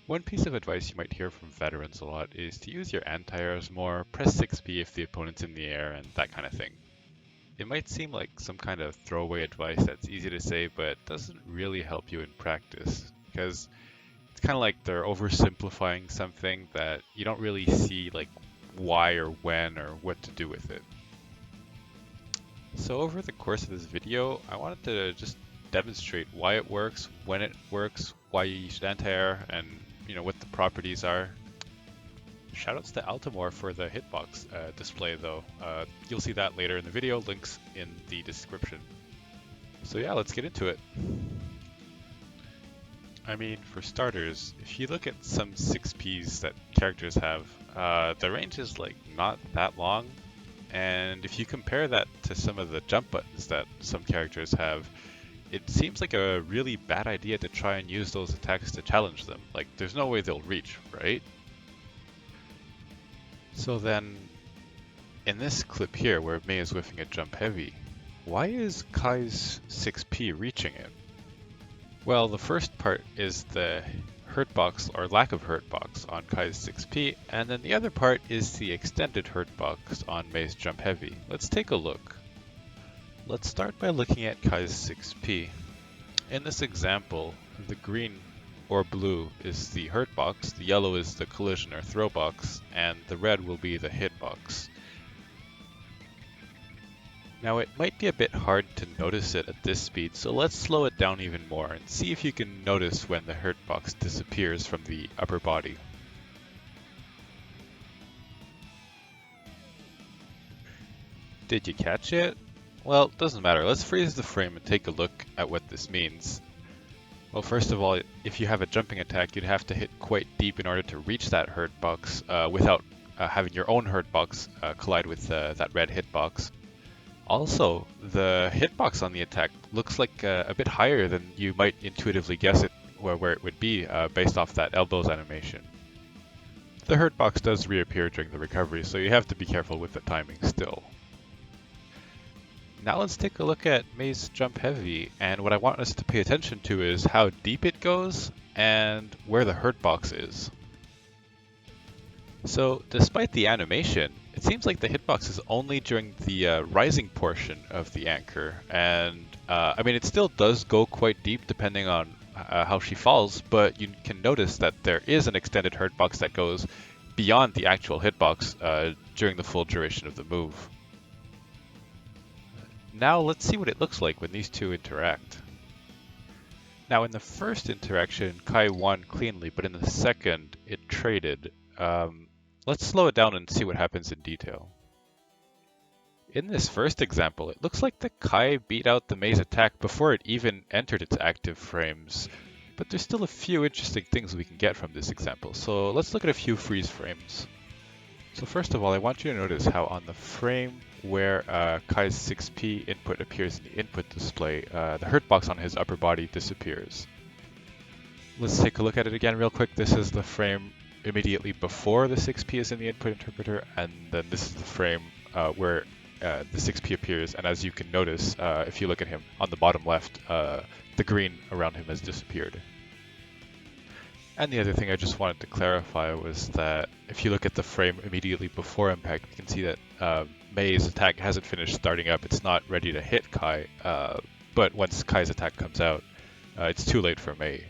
One piece of advice you might hear from veterans a lot is to use your anti-airs more, press 6p if the opponent's in the air, and that kind of thing. It might seem like some kind of throwaway advice that's easy to say, but doesn't really help you in practice, because it's kind of like they're oversimplifying something that you don't really see like why or when or what to do with it. So over the course of this video, I wanted to just demonstrate why it works, when it works, why you use anti-air, and what the properties are. Shoutouts to Altimore for the hitbox display though. You'll see that later in the video, links in the description. So yeah, let's get into it. I mean, for starters, if you look at some 6Ps that characters have, the range is like not that long. And if you compare that to some of the jump buttons that some characters have, it seems like a really bad idea to try and use those attacks to challenge them. Like, there's no way they'll reach, right? So then, in this clip here where Mei is whiffing a jump heavy, why is Kai's 6P reaching it? Well, the first part is the hurtbox or lack of hurtbox on Kai's 6P, and then the other part is the extended hurtbox on Mei's jump heavy. Let's take a look. Let's start by looking at Kai's 6P. In this example, the green or blue is the hurt box, the yellow is the collision or throw box, and the red will be the hit box. Now it might be a bit hard to notice it at this speed, so let's slow it down even more and see if you can notice when the hurt box disappears from the upper body. Did you catch it? Well, it doesn't matter. Let's freeze the frame and take a look at what this means. Well, first of all, if you have a jumping attack, you'd have to hit quite deep in order to reach that hurt box without having your own hurt box collide with that red hitbox. Also, the hitbox on the attack looks like a bit higher than you might intuitively guess it where it would be based off that elbows animation. The hurt box does reappear during the recovery, so you have to be careful with the timing still. Now let's take a look at Mei's jump heavy, and what I want us to pay attention to is how deep it goes and where the hurt box is. So despite the animation, it seems like the hitbox is only during the rising portion of the anchor, and I mean it still does go quite deep depending on how she falls, but you can notice that there is an extended hurt box that goes beyond the actual hitbox during the full duration of the move. Now let's see what it looks like when these two interact. Now in the first interaction, Kai won cleanly, but in the second, it traded. Let's slow it down and see what happens in detail. In this first example, it looks like the Kai beat out the Mei's attack before it even entered its active frames, but there's still a few interesting things we can get from this example, so let's look at a few freeze frames. So first of all, I want you to notice how on the frame where Kai's 6P input appears in the input display, the hurt box on his upper body disappears. Let's take a look at it again real quick. This is the frame immediately before the 6P is in the input interpreter, and then this is the frame where the 6P appears, and as you can notice, if you look at him on the bottom left, the green around him has disappeared. And the other thing I just wanted to clarify was that if you look at the frame immediately before impact, you can see that Mei's attack hasn't finished starting up. It's not ready to hit Kai, but once Kai's attack comes out, it's too late for Mei.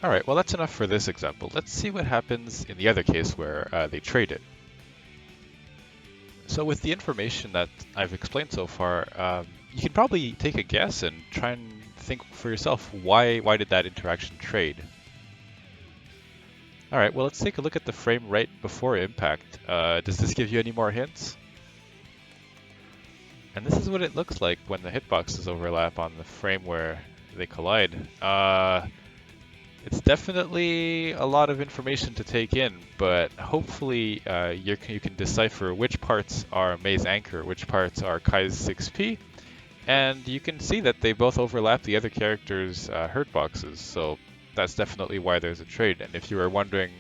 Alright, well that's enough for this example. Let's see what happens in the other case where they trade it. So with the information that I've explained so far, you can probably take a guess and try and think for yourself, why did that interaction trade? Alright, well let's take a look at the frame right before impact. Does this give you any more hints? And this is what it looks like when the hitboxes overlap on the frame where they collide. It's definitely a lot of information to take in, but hopefully you can decipher which parts are Mei's anchor, which parts are Kai's 6P, and you can see that they both overlap the other characters' hurt boxes, so that's definitely why there's a trade. And if you were wondering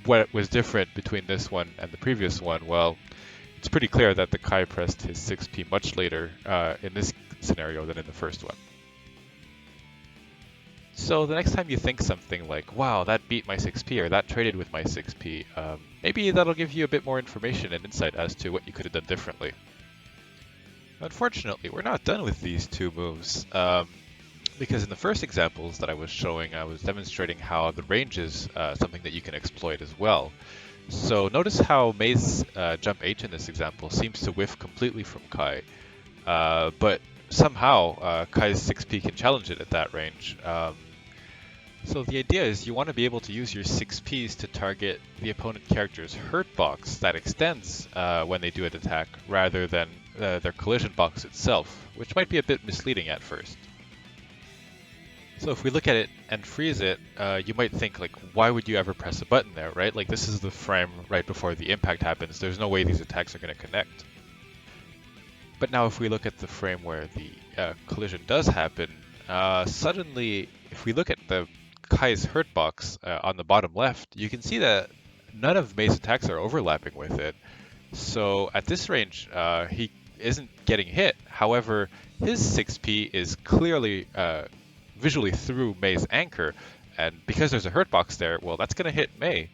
what was different between this one and the previous one, well, it's pretty clear that the Kai pressed his 6P much later in this scenario than in the first one. So the next time you think something like, wow, that beat my 6p or that traded with my 6p, maybe that'll give you a bit more information and insight as to what you could have done differently. Unfortunately, we're not done with these two moves, because in the first examples that I was showing, I was demonstrating how the range is something that you can exploit as well. So notice how Mei's jump H in this example seems to whiff completely from Kai, but somehow Kai's 6p can challenge it at that range. So the idea is you want to be able to use your 6ps to target the opponent character's hurt box that extends when they do an attack, rather than their collision box itself, which might be a bit misleading at first. So if we look at it and freeze it, you might think like, why would you ever press a button there, right? Like this is the frame right before the impact happens. There's no way these attacks are going to connect. But now if we look at the frame where the collision does happen, suddenly if we look at the Kai's hurt box on the bottom left, you can see that none of Mei's attacks are overlapping with it. So at this range, he isn't getting hit. However, his 6p is clearly visually through Mei's anchor, and because there's a hurt box there, well, that's going to hit Mei.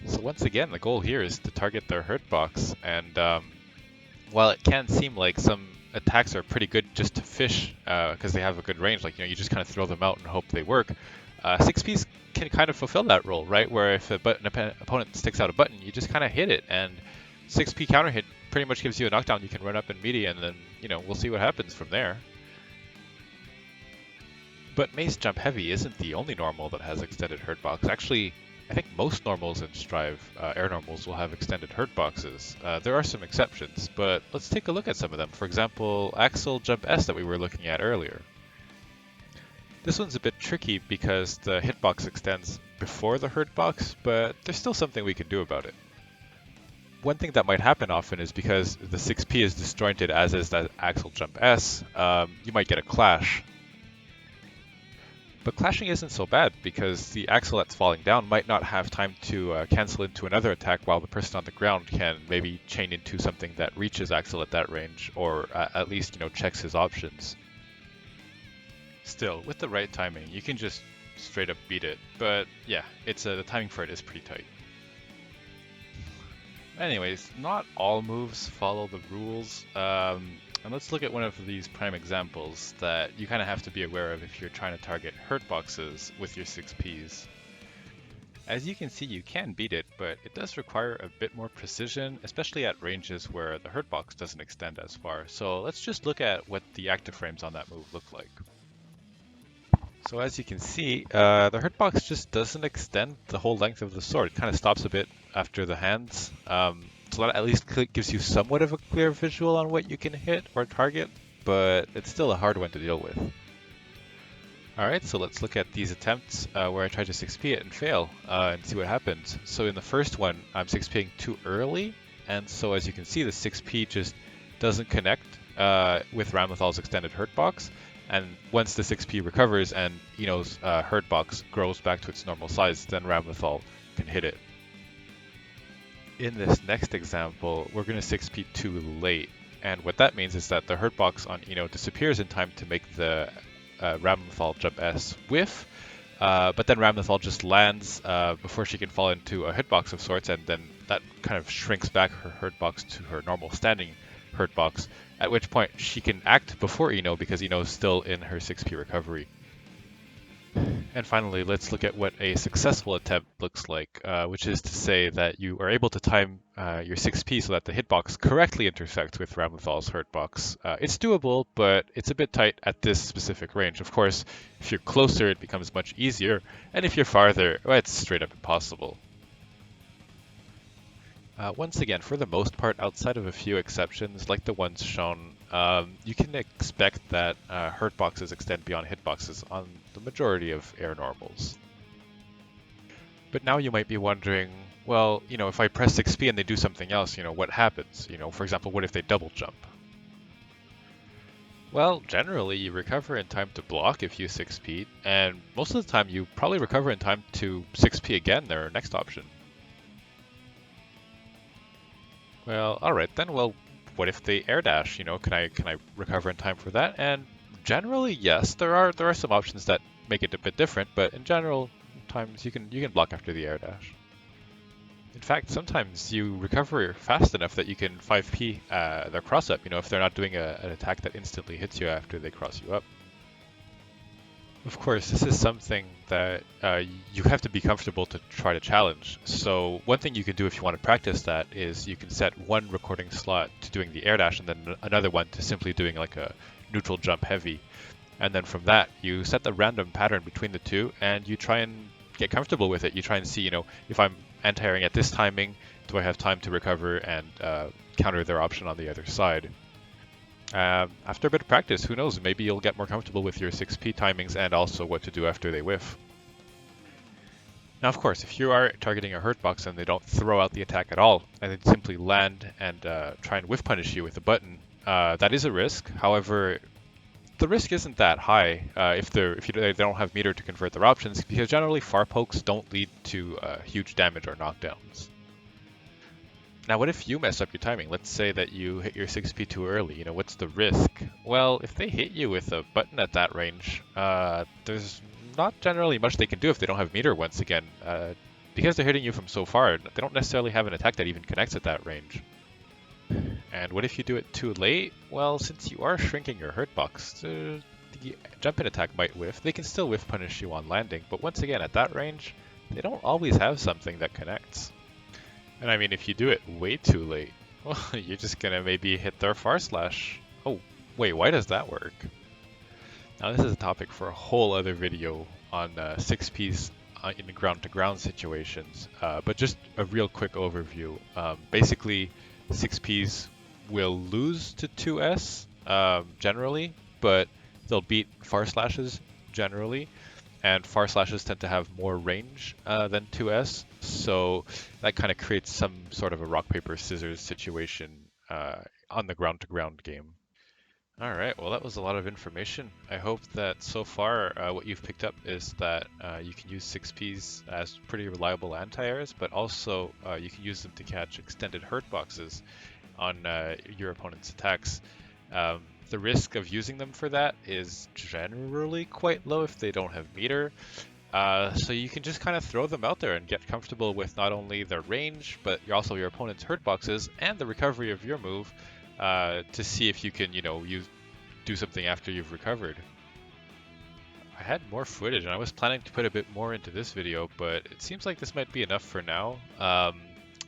So once again, the goal here is to target their hurt box, and while it can seem like some attacks are pretty good just to fish because they have a good range, like, you know, you just kind of throw them out and hope they work, 6ps can kind of fulfill that role, right? Where if an opponent sticks out a button, you just kind of hit it, and 6p counter hit pretty much gives you a knockdown. You can run up in melee, and then, you know, we'll see what happens from there. But Mei's Jump Heavy isn't the only normal that has extended hurt box. Actually, I think most normals in Strive, air normals, will have extended hurt boxes. There are some exceptions, but let's take a look at some of them. For example, Axel Jump S that we were looking at earlier. This one's a bit tricky because the hitbox extends before the hurt box, but there's still something we can do about it. One thing that might happen often is because the 6p is disjointed, as is that Axel Jump S, you might get a clash. But clashing isn't so bad because the axle that's falling down might not have time to cancel into another attack, while the person on the ground can maybe chain into something that reaches Axel at that range, or at least, you know, checks his options. Still, with the right timing, you can just straight up beat it. But yeah, the timing for it is pretty tight. Anyways, not all moves follow the rules. And let's look at one of these prime examples that you kind of have to be aware of if you're trying to target hurt boxes with your 6ps. As you can see, you can beat it, but it does require a bit more precision, especially at ranges where the hurt box doesn't extend as far. So let's just look at what the active frames on that move look like. So as you can see, the hurt box just doesn't extend the whole length of the sword. It kind of stops a bit after the hands. So that at least gives you somewhat of a clear visual on what you can hit or target, but it's still a hard one to deal with. Alright, so let's look at these attempts where I try to 6p it and fail and see what happens. So in the first one, I'm 6ping too early, and so as you can see, the 6p just doesn't connect with Ramlethal's extended hurt box. And once the 6p recovers and Ino's hurt box grows back to its normal size, then Ramlethal can hit it. In this next example, we're going to 6p too late, and what that means is that the hurt box on Ino disappears in time to make the Ramlethal Jump S whiff, but then Ramlethal just lands before she can fall into a hitbox of sorts, and then that kind of shrinks back her hurt box to her normal standing hurt box, at which point she can act before Ino because Ino is still in her 6p recovery. And finally, let's look at what a successful attempt looks like, which is to say that you are able to time your 6p so that the hitbox correctly intersects with Ramlethal's hurtbox. It's doable, but it's a bit tight at this specific range. Of course, if you're closer, it becomes much easier, and if you're farther, well, it's straight up impossible. Once again, for the most part, outside of a few exceptions, like the ones shown, you can expect that hurt boxes extend beyond hitboxes on the majority of air normals. But now you might be wondering, well, if I press 6p and they do something else, what happens? For example, what if they double jump? Well, generally you recover in time to block if you 6p, and most of the time you probably recover in time to 6p again, their next option. Well, alright then, well, what if they air dash? Can I recover in time for that? And Generally, yes. There are some options that make it a bit different, but in general, times you can block after the air dash. In fact, sometimes you recover fast enough that you can 5p their cross up. You know, if they're not doing an attack that instantly hits you after they cross you up. Of course, this is something that you have to be comfortable to try to challenge. So one thing you can do if you want to practice that is you can set one recording slot to doing the air dash and then another one to simply doing like a neutral jump heavy. And then from that, you set the random pattern between the two and you try and get comfortable with it. You try and see, you know, if I'm anti-airing at this timing, do I have time to recover and counter their option on the other side? After a bit of practice, who knows, maybe you'll get more comfortable with your 6p timings and also what to do after they whiff. Now, of course, if you are targeting a hurt box and they don't throw out the attack at all, and they simply land and try and whiff punish you with a button, that is a risk. However, the risk isn't that high if they don't have meter to convert their options, because generally far pokes don't lead to huge damage or knockdowns. Now, what if you mess up your timing? Let's say that you hit your 6p too early. You know, what's the risk? Well, if they hit you with a button at that range, there's not generally much they can do if they don't have meter once again. Because they're hitting you from so far, they don't necessarily have an attack that even connects at that range. And what if you do it too late? Well, since you are shrinking your hurt box, the jump-in attack might whiff. They can still whiff punish you on landing, but once again, at that range, they don't always have something that connects. And I mean, if you do it way too late, well, you're just gonna maybe hit their far slash. Oh, wait, why does that work? Now this is a topic for a whole other video on 6Ps in ground-to-ground situations, but just a real quick overview. Basically, 6Ps will lose to 2S generally, but they'll beat far slashes generally. And far slashes tend to have more range than 2S, so that kind of creates some sort of a rock, paper, scissors situation on the ground-to-ground game. Alright, well that was a lot of information. I hope that so far what you've picked up is that you can use 6Ps as pretty reliable anti-airs, but also you can use them to catch extended hurt boxes on your opponent's attacks. The risk of using them for that is generally quite low if they don't have meter. So you can just kind of throw them out there and get comfortable with not only their range, but also your opponent's hurt boxes and the recovery of your move to see if you can, you know, do something after you've recovered. I had more footage and I was planning to put a bit more into this video, but it seems like this might be enough for now.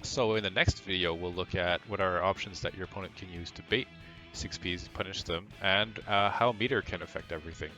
So in the next video, we'll look at what are options that your opponent can use to bait 6Ps, punish them, and how meter can affect everything.